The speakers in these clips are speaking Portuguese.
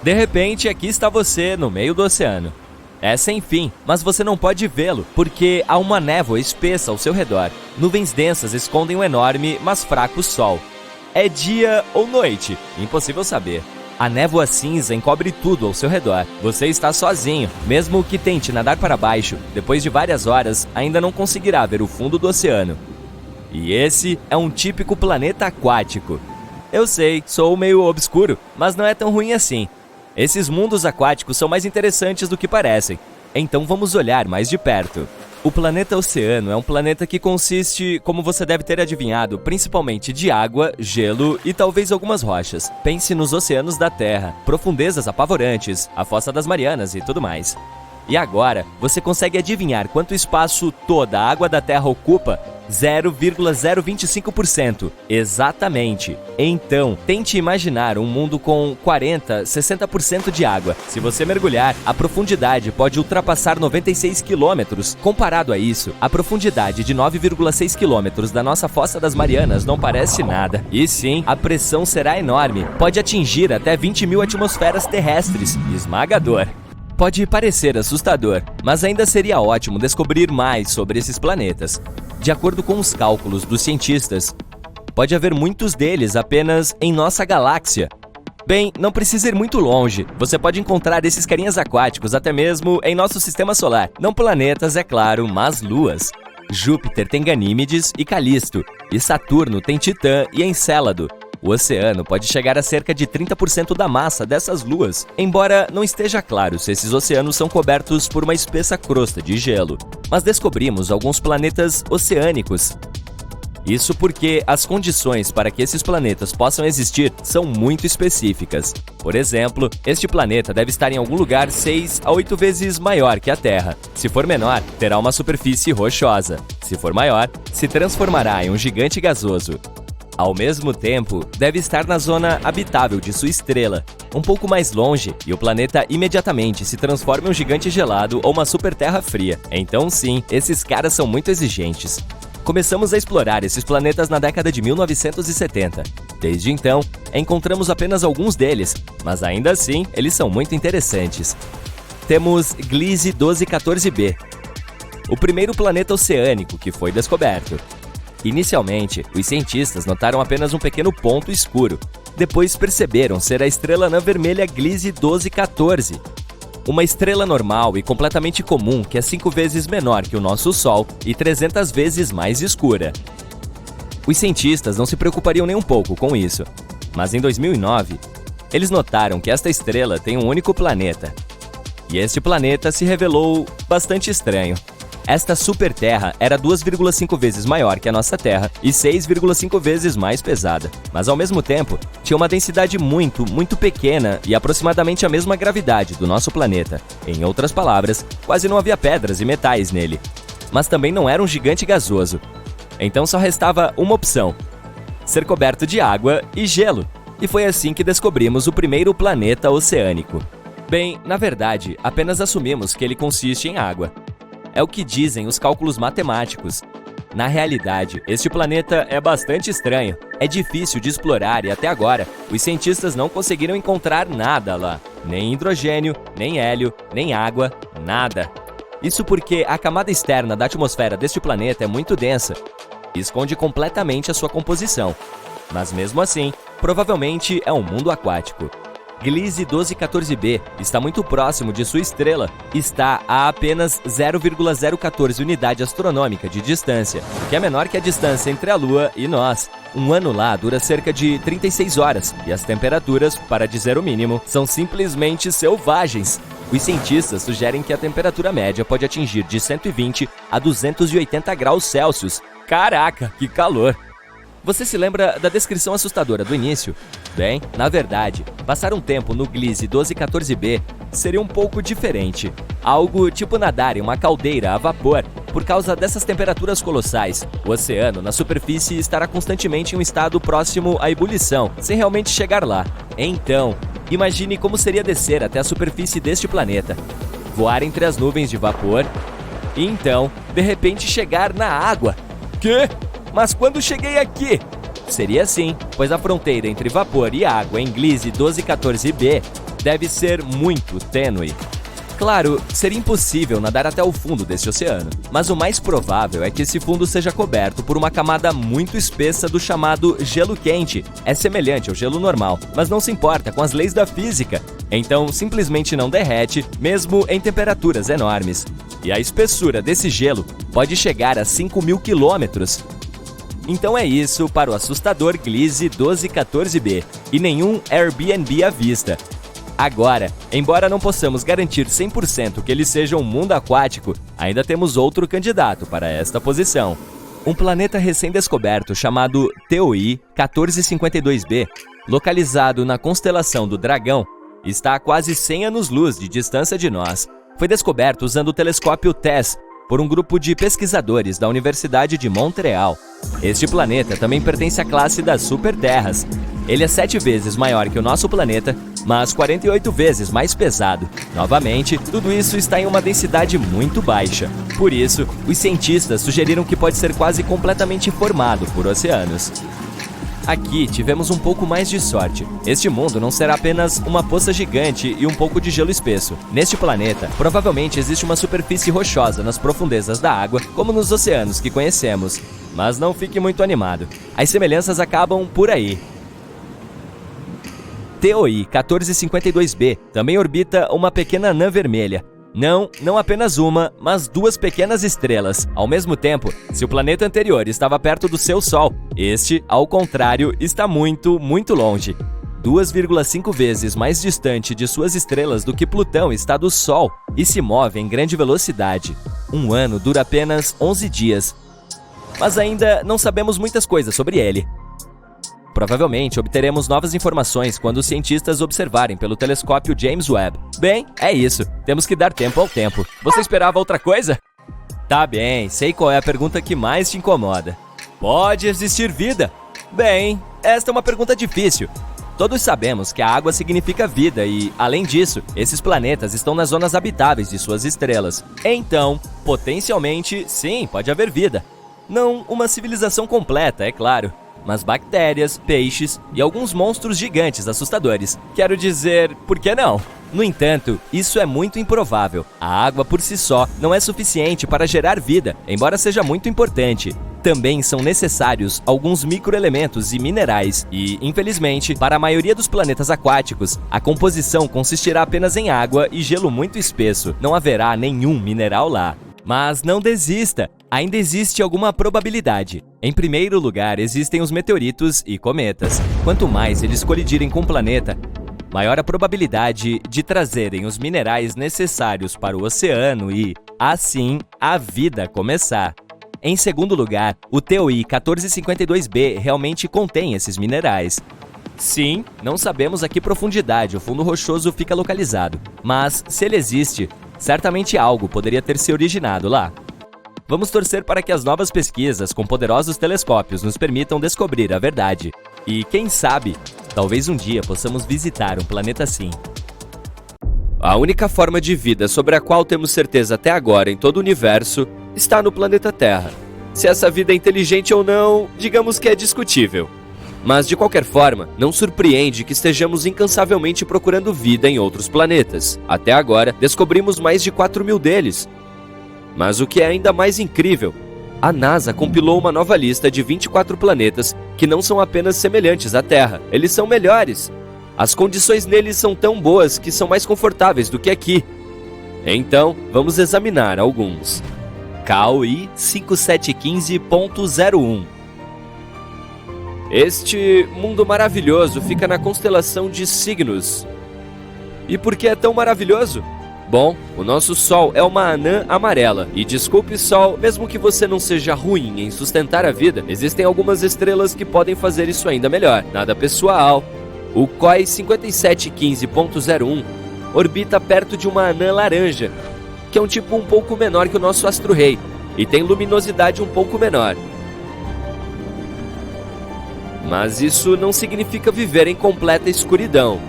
De repente, aqui está você, no meio do oceano. É sem fim, mas você não pode vê-lo, porque há uma névoa espessa ao seu redor. Nuvens densas escondem um enorme, mas fraco sol. É dia ou noite? Impossível saber. A névoa cinza encobre tudo ao seu redor. Você está sozinho. Mesmo que tente nadar para baixo, depois de várias horas, ainda não conseguirá ver o fundo do oceano. E esse é um típico planeta aquático. Eu sei, sou meio obscuro, mas não é tão ruim assim. Esses mundos aquáticos são mais interessantes do que parecem. Então vamos olhar mais de perto. O planeta oceano é um planeta que consiste, como você deve ter adivinhado, principalmente de água, gelo e talvez algumas rochas. Pense nos oceanos da Terra, profundezas apavorantes, a Fossa das Marianas e tudo mais. E agora, você consegue adivinhar quanto espaço toda a água da Terra ocupa? 0,025%. Exatamente. Então, tente imaginar um mundo com 40, 60% de água. Se você mergulhar, a profundidade pode ultrapassar 96 quilômetros. Comparado a isso, a profundidade de 9,6 quilômetros da nossa Fossa das Marianas não parece nada. E sim, a pressão será enorme. Pode atingir até 20 mil atmosferas terrestres. Esmagador. Pode parecer assustador, mas ainda seria ótimo descobrir mais sobre esses planetas. De acordo com os cálculos dos cientistas, pode haver muitos deles apenas em nossa galáxia. Bem, não precisa ir muito longe. Você pode encontrar esses carinhas aquáticos até mesmo em nosso sistema solar. Não planetas, é claro, mas luas. Júpiter tem Ganímedes e Calisto, e Saturno tem Titã e Encélado. O oceano pode chegar a cerca de 30% da massa dessas luas, embora não esteja claro se esses oceanos são cobertos por uma espessa crosta de gelo. Mas descobrimos alguns planetas oceânicos. Isso porque as condições para que esses planetas possam existir são muito específicas. Por exemplo, este planeta deve estar em algum lugar 6 a 8 vezes maior que a Terra. Se for menor, terá uma superfície rochosa. Se for maior, se transformará em um gigante gasoso. Ao mesmo tempo, deve estar na zona habitável de sua estrela, um pouco mais longe, e o planeta imediatamente se transforma em um gigante gelado ou uma super terra fria. Então sim, esses caras são muito exigentes. Começamos a explorar esses planetas na década de 1970. Desde então, encontramos apenas alguns deles, mas ainda assim, eles são muito interessantes. Temos Gliese 1214b, o primeiro planeta oceânico que foi descoberto. Inicialmente, os cientistas notaram apenas um pequeno ponto escuro. Depois perceberam ser a estrela anã vermelha Gliese 1214. Uma estrela normal e completamente comum que é 5 vezes menor que o nosso Sol e 300 vezes mais escura. Os cientistas não se preocupariam nem um pouco com isso. Mas em 2009, eles notaram que esta estrela tem um único planeta. E este planeta se revelou bastante estranho. Esta super-terra era 2,5 vezes maior que a nossa Terra e 6,5 vezes mais pesada. Mas ao mesmo tempo, tinha uma densidade muito pequena e aproximadamente a mesma gravidade do nosso planeta. Em outras palavras, quase não havia pedras e metais nele. Mas também não era um gigante gasoso. Então só restava uma opção: ser coberto de água e gelo. E foi assim que descobrimos o primeiro planeta oceânico. Bem, na verdade, apenas assumimos que ele consiste em água. É o que dizem os cálculos matemáticos. Na realidade, este planeta é bastante estranho. É difícil de explorar e até agora, os cientistas não conseguiram encontrar nada lá. Nem hidrogênio, nem hélio, nem água, nada. Isso porque a camada externa da atmosfera deste planeta é muito densa e esconde completamente a sua composição. Mas mesmo assim, provavelmente é um mundo aquático. Gliese 1214b está muito próximo de sua estrela. Está a apenas 0,014 unidade astronômica de distância, o que é menor que a distância entre a Lua e nós. Um ano lá dura cerca de 36 horas, e as temperaturas, para dizer o mínimo, são simplesmente selvagens. Os cientistas sugerem que a temperatura média pode atingir de 120 a 280 graus Celsius. Caraca, que calor! Você se lembra da descrição assustadora do início? Bem, na verdade, passar um tempo no Gliese 1214b seria um pouco diferente. Algo tipo nadar em uma caldeira a vapor. Por causa dessas temperaturas colossais, o oceano na superfície estará constantemente em um estado próximo à ebulição, sem realmente chegar lá. Então, imagine como seria descer até a superfície deste planeta, voar entre as nuvens de vapor e então, de repente, chegar na água. Quê? Mas quando cheguei aqui? Seria assim, pois a fronteira entre vapor e água em Gliese 1214b deve ser muito tênue. Claro, seria impossível nadar até o fundo deste oceano, mas o mais provável é que esse fundo seja coberto por uma camada muito espessa do chamado gelo quente. É semelhante ao gelo normal, mas não se importa com as leis da física, então simplesmente não derrete, mesmo em temperaturas enormes. E a espessura desse gelo pode chegar a 5.000 quilômetros. Então é isso para o assustador Gliese 1214b e nenhum Airbnb à vista. Agora, embora não possamos garantir 100% que ele seja um mundo aquático, ainda temos outro candidato para esta posição. Um planeta recém-descoberto chamado TOI 1452b, localizado na constelação do Dragão, está a quase 100 anos-luz de distância de nós. Foi descoberto usando o telescópio TESS por um grupo de pesquisadores da Universidade de Montreal. Este planeta também pertence à classe das superterras. Ele é 7 vezes maior que o nosso planeta, mas 48 vezes mais pesado. Novamente, tudo isso está em uma densidade muito baixa. Por isso, os cientistas sugeriram que pode ser quase completamente formado por oceanos. Aqui tivemos um pouco mais de sorte. Este mundo não será apenas uma poça gigante e um pouco de gelo espesso. Neste planeta, provavelmente existe uma superfície rochosa nas profundezas da água, como nos oceanos que conhecemos. Mas não fique muito animado. As semelhanças acabam por aí. TOI 1452b também orbita uma pequena anã vermelha. Não apenas uma, mas 2 pequenas estrelas. Ao mesmo tempo, se o planeta anterior estava perto do seu Sol, este, ao contrário, está muito, muito longe. 2,5 vezes mais distante de suas estrelas do que Plutão está do Sol e se move em grande velocidade. Um ano dura apenas 11 dias. Mas ainda não sabemos muitas coisas sobre ele. Provavelmente obteremos novas informações quando os cientistas observarem pelo telescópio James Webb. Bem, é isso. Temos que dar tempo ao tempo. Você esperava outra coisa? Tá bem, sei qual é a pergunta que mais te incomoda. Pode existir vida? Bem, esta é uma pergunta difícil. Todos sabemos que a água significa vida e, além disso, esses planetas estão nas zonas habitáveis de suas estrelas. Então, potencialmente, sim, pode haver vida. Não uma civilização completa, é claro. Mas bactérias, peixes e alguns monstros gigantes assustadores. Quero dizer, por que não? No entanto, isso é muito improvável. A água por si só não é suficiente para gerar vida, embora seja muito importante. Também são necessários alguns microelementos e minerais e, infelizmente, para a maioria dos planetas aquáticos, a composição consistirá apenas em água e gelo muito espesso. Não haverá nenhum mineral lá. Mas não desista! Ainda existe alguma probabilidade. Em primeiro lugar, existem os meteoritos e cometas. Quanto mais eles colidirem com o planeta, maior a probabilidade de trazerem os minerais necessários para o oceano e, assim, a vida começar. Em segundo lugar, o TOI 1452b realmente contém esses minerais. Sim, não sabemos a que profundidade o fundo rochoso fica localizado, mas, se ele existe, certamente algo poderia ter se originado lá. Vamos torcer para que as novas pesquisas com poderosos telescópios nos permitam descobrir a verdade. E, quem sabe, talvez um dia possamos visitar um planeta assim. A única forma de vida sobre a qual temos certeza até agora em todo o universo está no planeta Terra. Se essa vida é inteligente ou não, digamos que é discutível. Mas, de qualquer forma, não surpreende que estejamos incansavelmente procurando vida em outros planetas. Até agora, descobrimos mais de 4.000 deles. Mas o que é ainda mais incrível, a NASA compilou uma nova lista de 24 planetas que não são apenas semelhantes à Terra, eles são melhores. As condições neles são tão boas que são mais confortáveis do que aqui. Então, vamos examinar alguns. KOI 5715.01. Este mundo maravilhoso fica na constelação de Cygnus. E por que é tão maravilhoso? Bom, o nosso Sol é uma anã amarela. E desculpe, Sol, mesmo que você não seja ruim em sustentar a vida, existem algumas estrelas que podem fazer isso ainda melhor. Nada pessoal. O KOI 5715.01 orbita perto de uma anã laranja, que é um tipo um pouco menor que o nosso astro-rei, e tem luminosidade um pouco menor. Mas isso não significa viver em completa escuridão.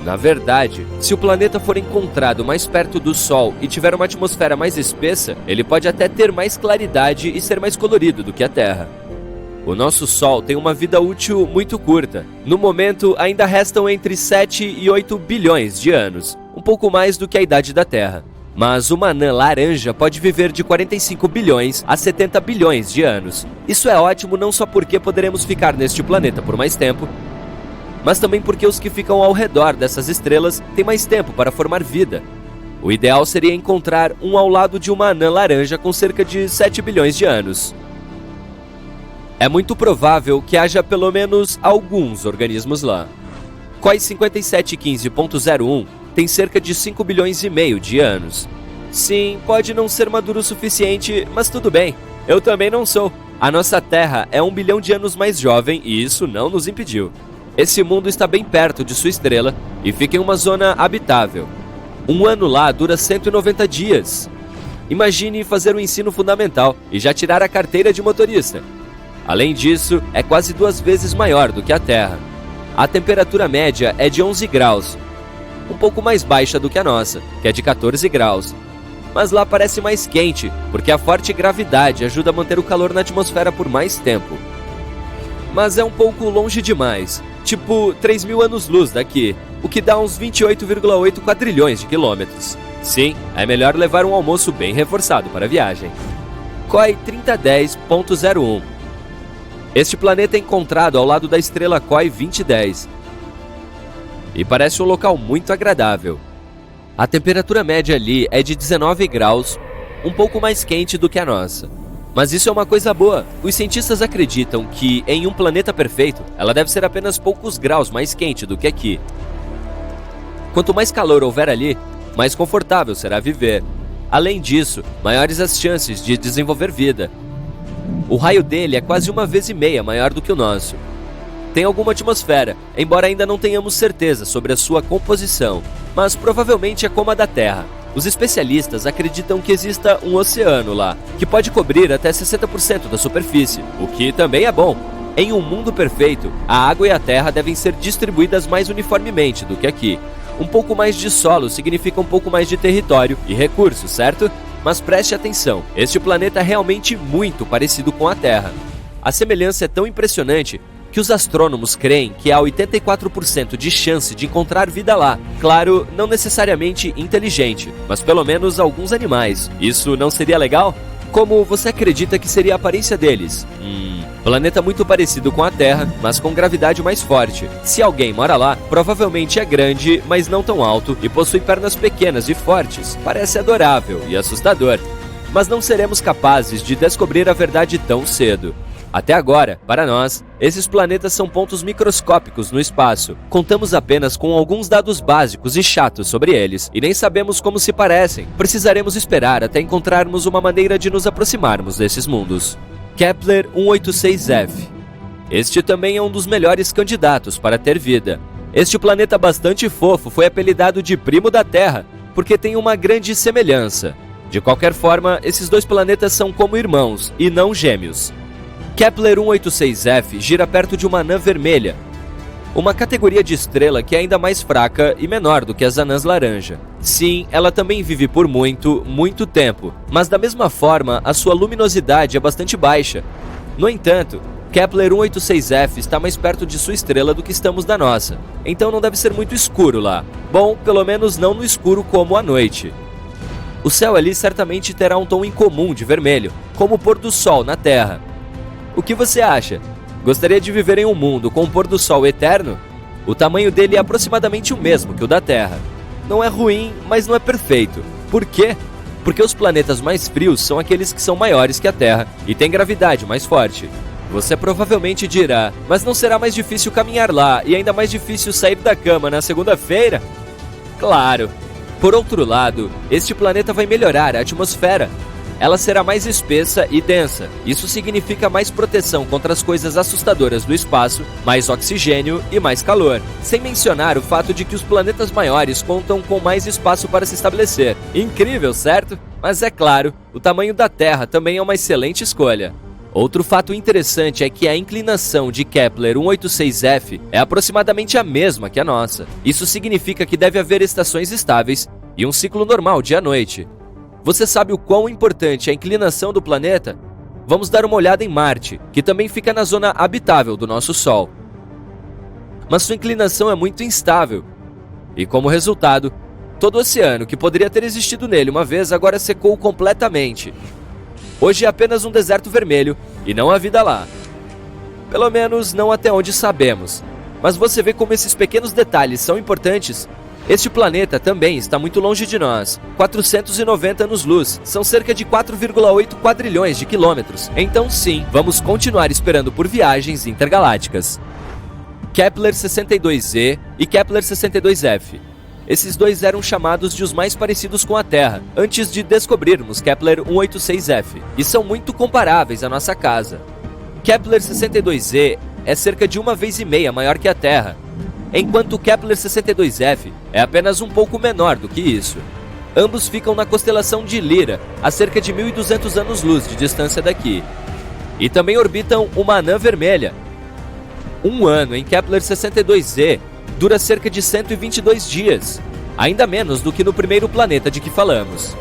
Na verdade, se o planeta for encontrado mais perto do Sol e tiver uma atmosfera mais espessa, ele pode até ter mais claridade e ser mais colorido do que a Terra. O nosso Sol tem uma vida útil muito curta. No momento, ainda restam entre 7 e 8 bilhões de anos, um pouco mais do que a idade da Terra. Mas uma anã laranja pode viver de 45 bilhões a 70 bilhões de anos. Isso é ótimo não só porque poderemos ficar neste planeta por mais tempo, mas também porque os que ficam ao redor dessas estrelas têm mais tempo para formar vida. O ideal seria encontrar um ao lado de uma anã laranja com cerca de 7 bilhões de anos. É muito provável que haja pelo menos alguns organismos lá. COI 5715.01 tem cerca de 5 bilhões e meio de anos. Sim, pode não ser maduro o suficiente, mas tudo bem. Eu também não sou. A nossa Terra é 1 bilhão de anos mais jovem e isso não nos impediu. Esse mundo está bem perto de sua estrela e fica em uma zona habitável. Um ano lá dura 190 dias. Imagine fazer o ensino fundamental e já tirar a carteira de motorista. Além disso, é quase 2 vezes maior do que a Terra. A temperatura média é de 11 graus, um pouco mais baixa do que a nossa, que é de 14 graus. Mas lá parece mais quente, porque a forte gravidade ajuda a manter o calor na atmosfera por mais tempo. Mas é um pouco longe demais, tipo 3.000 anos-luz daqui, o que dá uns 28,8 quadrilhões de quilômetros. Sim, é melhor levar um almoço bem reforçado para a viagem. COI 3010.01. Este planeta é encontrado ao lado da estrela COI 2010 e parece um local muito agradável. A temperatura média ali é de 19 graus, um pouco mais quente do que a nossa. Mas isso é uma coisa boa. Os cientistas acreditam que, em um planeta perfeito, ela deve ser apenas poucos graus mais quente do que aqui. Quanto mais calor houver ali, mais confortável será viver. Além disso, maiores as chances de desenvolver vida. O raio dele é quase 1,5 vezes maior do que o nosso. Tem alguma atmosfera, embora ainda não tenhamos certeza sobre a sua composição, mas provavelmente é como a da Terra. Os especialistas acreditam que exista um oceano lá, que pode cobrir até 60% da superfície, o que também é bom. Em um mundo perfeito, a água e a terra devem ser distribuídas mais uniformemente do que aqui. Um pouco mais de solo significa um pouco mais de território e recursos, certo? Mas preste atenção, este planeta é realmente muito parecido com a Terra. A semelhança é tão impressionante que os astrônomos creem que há 84% de chance de encontrar vida lá. Claro, não necessariamente inteligente, mas pelo menos alguns animais. Isso não seria legal? Como você acredita que seria a aparência deles? Planeta muito parecido com a Terra, mas com gravidade mais forte. Se alguém mora lá, provavelmente é grande, mas não tão alto e possui pernas pequenas e fortes. Parece adorável e assustador. Mas não seremos capazes de descobrir a verdade tão cedo. Até agora, para nós, esses planetas são pontos microscópicos no espaço. Contamos apenas com alguns dados básicos e chatos sobre eles, e nem sabemos como se parecem. Precisaremos esperar até encontrarmos uma maneira de nos aproximarmos desses mundos. Kepler 186f. Este também é um dos melhores candidatos para ter vida. Este planeta bastante fofo foi apelidado de primo da Terra, porque tem uma grande semelhança. De qualquer forma, esses dois planetas são como irmãos, e não gêmeos. Kepler 186f gira perto de uma anã vermelha, uma categoria de estrela que é ainda mais fraca e menor do que as anãs laranja. Sim, ela também vive por muito, muito tempo, mas da mesma forma, a sua luminosidade é bastante baixa. No entanto, Kepler 186f está mais perto de sua estrela do que estamos da nossa, então não deve ser muito escuro lá. Bom, pelo menos não no escuro como à noite. O céu ali certamente terá um tom incomum de vermelho, como o pôr do sol na Terra. O que você acha? Gostaria de viver em um mundo com um pôr do sol eterno? O tamanho dele é aproximadamente o mesmo que o da Terra. Não é ruim, mas não é perfeito. Por quê? Porque os planetas mais frios são aqueles que são maiores que a Terra e têm gravidade mais forte. Você provavelmente dirá, mas não será mais difícil caminhar lá e ainda mais difícil sair da cama na segunda-feira? Claro! Por outro lado, este planeta vai melhorar a atmosfera. Ela será mais espessa e densa. Isso significa mais proteção contra as coisas assustadoras do espaço, mais oxigênio e mais calor. Sem mencionar o fato de que os planetas maiores contam com mais espaço para se estabelecer. Incrível, certo? Mas é claro, o tamanho da Terra também é uma excelente escolha. Outro fato interessante é que a inclinação de Kepler 186f é aproximadamente a mesma que a nossa. Isso significa que deve haver estações estáveis e um ciclo normal dia-noite. Você sabe o quão importante é a inclinação do planeta? vamos dar uma olhada em Marte, que também fica na zona habitável do nosso Sol. Mas sua inclinação é muito instável, e como resultado, todo o oceano que poderia ter existido nele uma vez agora secou completamente. Hoje é apenas um deserto vermelho e não há vida lá. Pelo menos não até onde sabemos. Mas você vê como esses pequenos detalhes são importantes? Este planeta também está muito longe de nós, 490 anos-luz, são cerca de 4,8 quadrilhões de quilômetros. Então sim, vamos continuar esperando por viagens intergalácticas. Kepler 62e e Kepler 62f. Esses dois eram chamados de os mais parecidos com a Terra, antes de descobrirmos Kepler 186f, e são muito comparáveis à nossa casa. Kepler 62e é cerca de 1,5 vezes maior que a Terra, enquanto Kepler 62f é apenas um pouco menor do que isso. Ambos ficam na constelação de Lyra, a cerca de 1.200 anos-luz de distância daqui, e também orbitam uma anã vermelha. Um ano em Kepler 62e dura cerca de 122 dias, ainda menos do que no primeiro planeta de que falamos.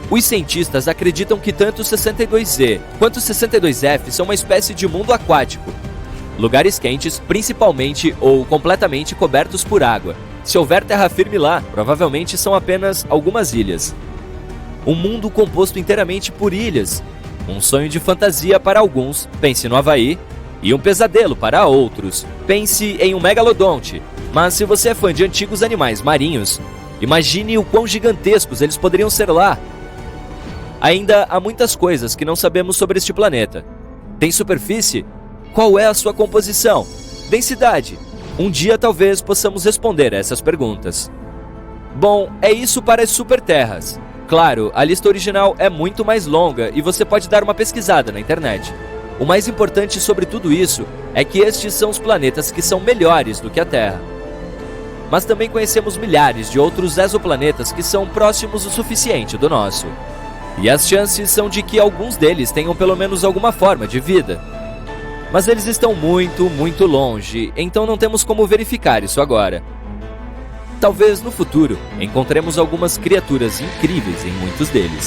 Os cientistas acreditam que tanto o 62e quanto o 62f são uma espécie de mundo aquático. Lugares quentes, principalmente ou completamente cobertos por água. Se houver terra firme lá, provavelmente são apenas algumas ilhas. Um mundo composto inteiramente por ilhas. Um sonho de fantasia para alguns, pense no Havaí, e um pesadelo para outros, pense em um megalodonte. Mas se você é fã de antigos animais marinhos, imagine o quão gigantescos eles poderiam ser lá. Ainda há muitas coisas que não sabemos sobre este planeta. Tem superfície? Qual é a sua composição? Densidade? Um dia talvez possamos responder a essas perguntas. Bom, é isso para as superterras. Claro, a lista original é muito mais longa e você pode dar uma pesquisada na internet. O mais importante sobre tudo isso é que estes são os planetas que são melhores do que a Terra. Mas também conhecemos milhares de outros exoplanetas que são próximos o suficiente do nosso. E as chances são de que alguns deles tenham pelo menos alguma forma de vida. Mas eles estão muito, muito longe, então não temos como verificar isso agora. Talvez no futuro encontremos algumas criaturas incríveis em muitos deles.